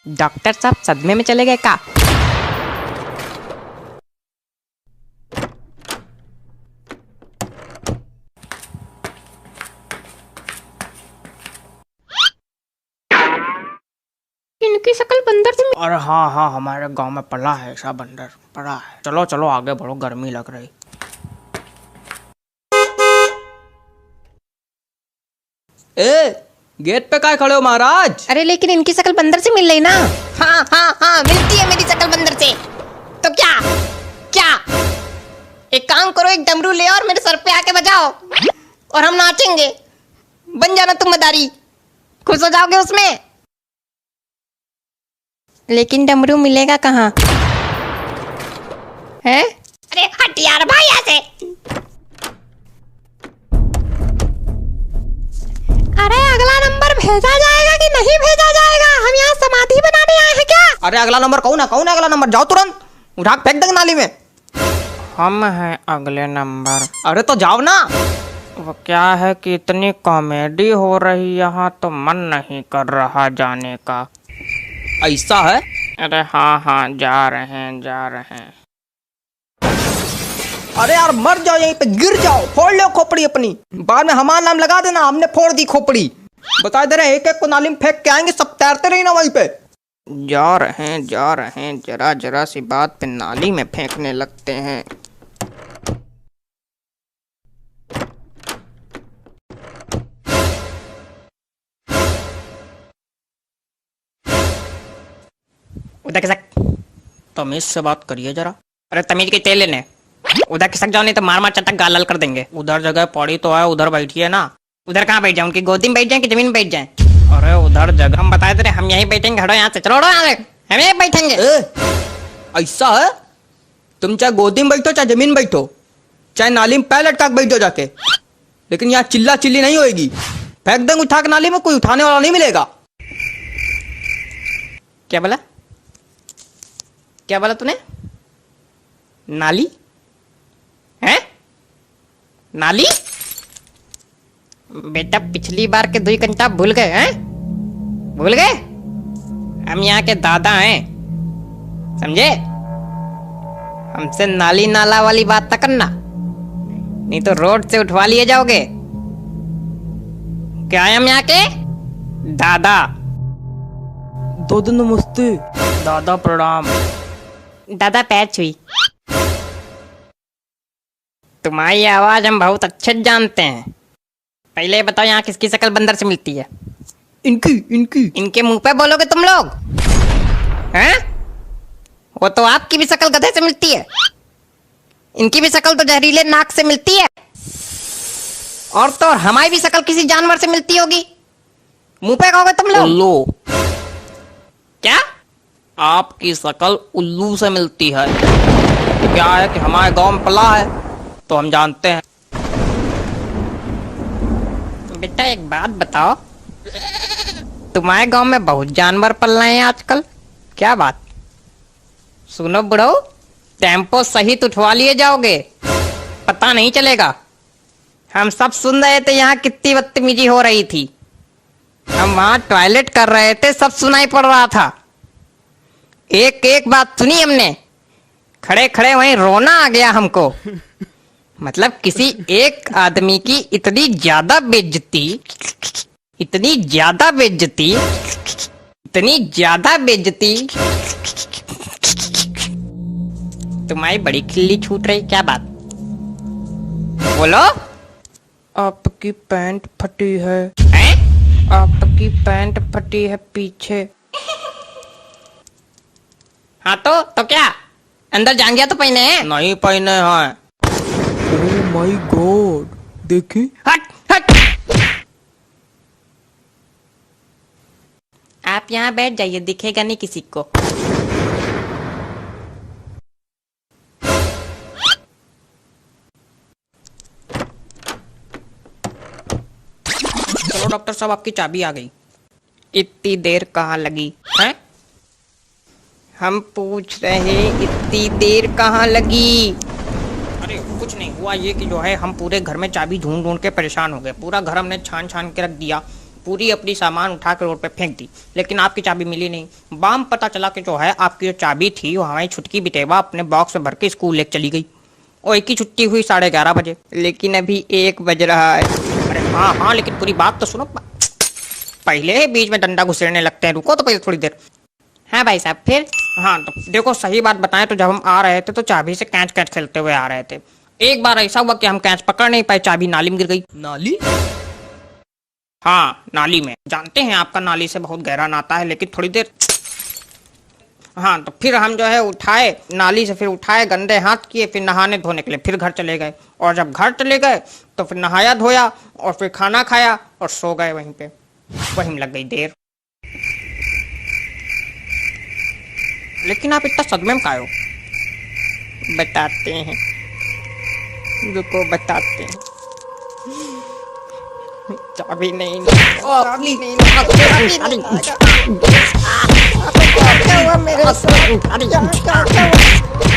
Doctor साहब सदमे में चले गए का? इनकी शक्ल बंदर से। अरे हाँ हाँ, हमारे गांव में पला है ऐसा बंदर पड़ा है। चलो चलो आगे बढ़ो, गर्मी लग रही। ए, गेट पे काय खड़े हो महाराज? अरे लेकिन इनकी शक्ल बंदर से मिल रही ना। हाँ हाँ हाँ, मिलती है मेरी शक्ल बंदर से। तो क्या क्या, एक काम करो, एक डमरू ले और मेरे सर पे आके बजाओ और हम नाचेंगे। बन जाना तुम मदारी, खुश हो जाओगे उसमें। लेकिन डमरू मिलेगा कहाँ है? अरे हट यार भाई यहाँ से। अरे अगला नंबर भेजा जाएगा कि नहीं भेजा जाएगा? हम यहाँ समाधि बनाने आए हैं क्या? अरे अगला नंबर कौन है अगला नंबर? जाओ तुरंत उठा के फेंक देंगे नाली में। हम हैं अगले नंबर। अरे तो जाओ ना। वो क्या है कि इतनी कॉमेडी हो रही यहाँ तो मन नहीं कर रहा जाने का। ऐसा है? अरे हाँ हाँ, जा रहे हैं। अरे यार मर जाओ, यहीं पे गिर जाओ, फोड़ लो खोपड़ी अपनी। बाद में हमारा नाम लगा देना, हमने फोड़ दी खोपड़ी। बता दे रहे एक एक को नाली में फेंक के आएंगे, सब तैरते रही ना वहीं पे। जा रहे हैं, जरा जरा सी बात पे नाली में फेंकने लगते हैं। उधर खिसक, तमीज से बात करिए जरा। अरे तमीज के तेल लेने। उधर खिसक जाओ, नहीं तो मार मार चटक गाल लाल कर देंगे। उधर जगह पड़ी तो है, उधर बैठिए ना। उधर कहाँ बैठ जाए? उनकी गोदी में बैठ जाए कि जमीन में बैठ जाए? अरे उधर जगह। हम बताए थे हम यहीं बैठेंगे। हटो यहाँ से, चलो हटो यहाँ से, हम यहीं बैठेंगे। ऐसा है? तुम चाहे गोदी में बैठो चाहे जमीन में बैठो, चाहे नाली में पैर लटका के बैठ जाओ जाके, लेकिन यहाँ चिल्ला चिल्ली नहीं होएगी। फेंक देंगे उठा के नाली में, कोई उठाने वाला नहीं मिलेगा। क्या बोला? क्या बोला तूने? नाली है? नाली? बेटा पिछली बार के 2 घंटा भूल गए हैं? भूल गए? हम यहाँ के दादा हैं, समझे? हमसे नाली नाला वाली बात तक करना, नहीं तो रोड से उठवा लिए जाओगे। क्या है हम यहाँ के दादा? दादा नमस्ते। दादा प्रणाम। दादा पैर छुई। तुम्हारी आवाज हम बहुत अच्छे जानते हैं। पहले बताओ यहाँ किसकी शक्ल बंदर से मिलती है? इनकी। इनके मुंह पे बोलोगे तुम लोग हैं? वो तो आपकी भी शक्ल गधे से मिलती है, इनकी भी शक्ल तो जहरीले नाक से मिलती है, और तो और हमारी भी शक्ल किसी जानवर से मिलती होगी। मुंह पे कहोगे तुम लोग। उल्लू। क्या? आपकी शक्ल उल्लू से मिलती है। क्या है कि हमारे गांव में पला है तो हम जानते हैं। बेटा एक बात बताओ, तुम्हारे गांव में बहुत जानवर पल रहे हैं आजकल, क्या बात? सुनो बुढ़ो, टेम्पो सहित उठवा लिए जाओगे, पता नहीं चलेगा। हम सब सुन रहे थे यहाँ कितनी बदतमीजी हो रही थी। हम वहां टॉयलेट कर रहे थे, सब सुनाई पड़ रहा था। एक एक बात सुनी हमने, खड़े खड़े वहीं रोना आ गया हमको। मतलब किसी एक आदमी की इतनी ज्यादा बेइज्जती, इतनी ज्यादा बेइज्जती, इतनी ज्यादा बेइज्जती। तुम्हारी बड़ी खिल्ली छूट रही, क्या बात? बोलो। आपकी पैंट फटी है। हैं? आपकी पैंट फटी है पीछे। हाँ तो क्या अंदर जांघिया तो पहने हैं? नहीं पहने हैं। ओह माय गॉड, देखी। हट हट, आप यहाँ बैठ जाइए, दिखेगा नहीं किसी को। चलो डॉक्टर साहब, आपकी चाबी आ गई। इतनी देर कहाँ लगी हैं? हम पूछ रहे इतनी देर कहाँ लगी? अरे कुछ नहीं हुआ, ये कि जो है हम पूरे घर में चाबी ढूंढ ढूंढ के परेशान हो गए। पूरा घर हमने छान छान के रख दिया, पूरी अपनी सामान उठा के रोड पे फेंक दी, लेकिन आपकी चाबी मिली नहीं। बाम पता चला कि जो है आपकी जो चाबी थी वो हमारी छुटकी बिटेवा अपने बॉक्स में भर के स्कूल लेके चली गई। और एक ही छुट्टी हुई 11:30 बजे, लेकिन अभी 1 बज रहा है। अरे हाँ हाँ, लेकिन पूरी बात तो सुनो, पहले ही बीच में डंडा घुसेड़ने लगते हैं, रुको तो पहले थोड़ी देर। हाँ भाई साहब, फिर? हाँ तो देखो, सही बात बताएं तो जब हम आ रहे थे तो चाबी से कैच कैच खेलते हुए आ रहे थे। एक बार ऐसा हुआ कि हम कैच पकड़ नहीं पाए, चाबी नाली में गिर गई। नाली? हाँ नाली में। जानते हैं आपका नाली से बहुत गहरा नाता है, लेकिन थोड़ी देर। हाँ तो फिर हम जो है उठाए नाली से, फिर उठाए, गंदे हाथ किए, फिर नहाने धोने के लिए फिर घर चले गए। और जब घर चले गए तो फिर नहाया धोया और फिर खाना खाया और सो गए वहीं पे। वहीं लग गई देर। लेकिन आप इतना सदमे में काहे हो? बताते हैं, रुको बताते हैं। चाबी नहीं, चाबी नहीं, चाबी नहीं। क्या हुआ मेरे साथ? क्या हुआ?